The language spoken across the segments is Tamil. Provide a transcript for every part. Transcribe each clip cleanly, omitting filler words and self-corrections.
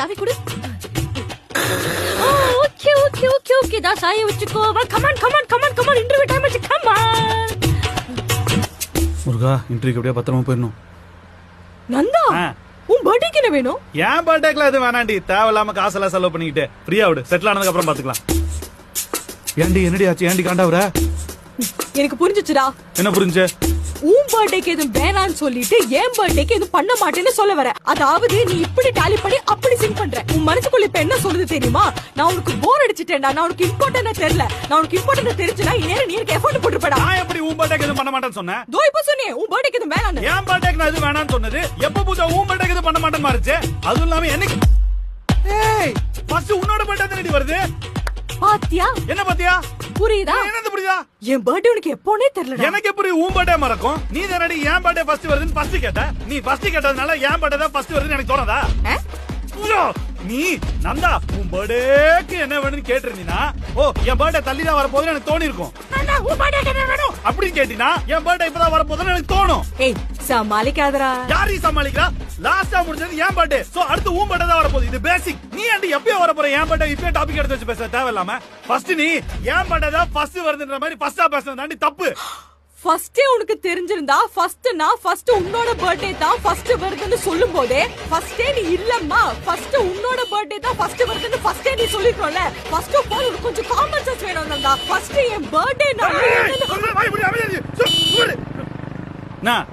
சாவி கொடு. ஓகே ஓகே ஓகே ஓகே தா சாயை வச்சுக்கோ. Come on come on come on come on interview time ஆச்சு. கமான் முருகா, இன்டர்வியூக்கு அப்படியே பத்திரமா போயிடணும். நந்தா, உன் பர்த்டேக்கு என்ன வேணும்? ஏன் பர்த்டேக்குலாம் எதுவும் வேணாண்டி. தேவையில்லாம காசெல்லாம் செலவு பண்ணிக்கிட்டு ஃப்ரீயா விடு. செட்டில் ஆனதுக்கு அப்புறம் பாத்துக்கலாம். ஏண்டி என்னடி ஆச்சு? ஏண்டி காண்டாவுற? எனக்கு புரிஞ்சிச்சுடா. என்ன புரிஞ்சு? உன் பர்த்டேக்கு எதுவும் வேணான்னு சொல்லிட்டு என் பர்த்டேக்கு எதுவும் பண்ண மாட்டேன்னு சொல்ல வர. அதாவது நீ இப்படி டாலி பண்ணி அப்படி சிங் பண்ற. உன் மனசுக்குள்ள இப்ப என்ன சொல்லுது தெரியுமா? நான் உனக்கு போர் அடிச்சிட்டேன்டா. நான் உனக்கு இம்பார்ட்டன்ட் தெரியல. நான் உனக்கு இம்பார்ட்டன்ட் தெரிஞ்சுனா இந்நேரம் நீ எனக்கு எஃபோர்ட் போட்டுப்படா. நான் எப்படி உன் பர்த்டேக்கு எதுவும் பண்ண மாட்டேன்னு சொன்னேன்? தோ இப்ப சொன்னேன் உன் பர்த்டேக்கு எதுவும் வேணான்னு. என் பர்த்டேக்கு நான் எதுவும் வேணான்னு சொன்னது எப்ப பூஜா உன் பர்த்டேக்கு எதுவும் பண்ண மாட்டேன்னு மாறிச்சு. அதுவும் இல்லாம என்னைக்கு ஏய் ஃபர்ஸ்ட் உன்னோட பர்த்டே தானடி வருது. பாத்தியா? என்ன பாத்தியா? புரியுதா? என்னது புரியுதா? என் பர்த்டே உனக்கு எப்போனே தெரியல. எனக்கு எப்படி உன் பர்த்டே மறக்கும்? நீ தானடி என் பர்த்டே ஃபர்ஸ்ட் வருதுன்னு ஃபர்ஸ்ட் கேட்ட. நீ ஃபர்ஸ்ட் கேட்டதனால என் பர்த்டே தான் ஃபர்ஸ்ட் வருதுன்னு எனக்கு தோணாதா? நீ நந்தா உன் பர்த்டேக்கு என்ன வேணும்னு கேட்டிருந்தீனா, ஓ என் பர்த்டே தள்ளி தான் வரப்போகுதுன்னு எனக்கு தோணி இருக்கும். நந்தா உன் பர்த்டேக்கு என்ன வேணும் அப்படின்னு கேட்டினா என் பர்த்டே இப்பதான் வரப்போகுதுன்னு எனக்கு தோணும். ஏய் சமாளிக்காதடா. யாரை சமாளிக்கிறா? லாஸ்டா முடிஞ்சது என் பர்த்டே. சோ அடுத்து உன் பர்த்டே தான் வரப்போகுது. இது பேசிக். நீ ஏன்டி எப்பயோ வர போற என் பர்த்டே இப்பயே டாபிக் எடுத்து வச்சு பேச தேவையில்லாம. ஃபர்ஸ்ட் நீ என் பர்த்டே தான் ஃபர்ஸ்ட் வருதுன்ற மாதிரி ஃபர்ஸ்டா பேசுறது தாண்டி தப்பு. ஃபர்ஸ்டே உனக்கு தெரிஞ்சிருந்தா ஃபர்ஸ்ட் உன்னோட பர்த்டே தான் ஃபர்ஸ்ட் வருதுன்னு சொல்லும் போதே ஃபர்ஸ்டே நீ இல்லம்மா ஃபர்ஸ்ட் உன்னோட பர்த்டே தான் ஃபர்ஸ்ட் வருதுன்னு ஃபர்ஸ்டே நீ சொல்லிக்கறல. ஃபர்ஸ்ட் ஆஃப் ஆல் உனக்கு கொஞ்சம் காமன் சென்ஸ் வேணும் நந்தா. ஃபர்ஸ்ட் என் பர்த்டே நான் நான்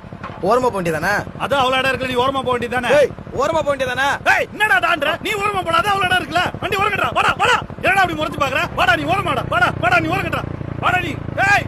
ஓரமா போண்டியதானே? அது அவளோட இருக்கல. நீ ஓரமா போக வேண்டியதானே? ஏய் ஓரமா போண்டியதானே? ஏய் என்னடா டான்ற? நீ ஓரமா போடாத. அவளோட இருக்கல. வண்டி ஓரங்கடா. வாடா வாடா. என்னடா அப்படி முறைச்சு பாக்குற? வாடா நீ ஓரமாடா. வாடா வாடா நீ ஓரங்கடா. வாடா நீ. ஏய்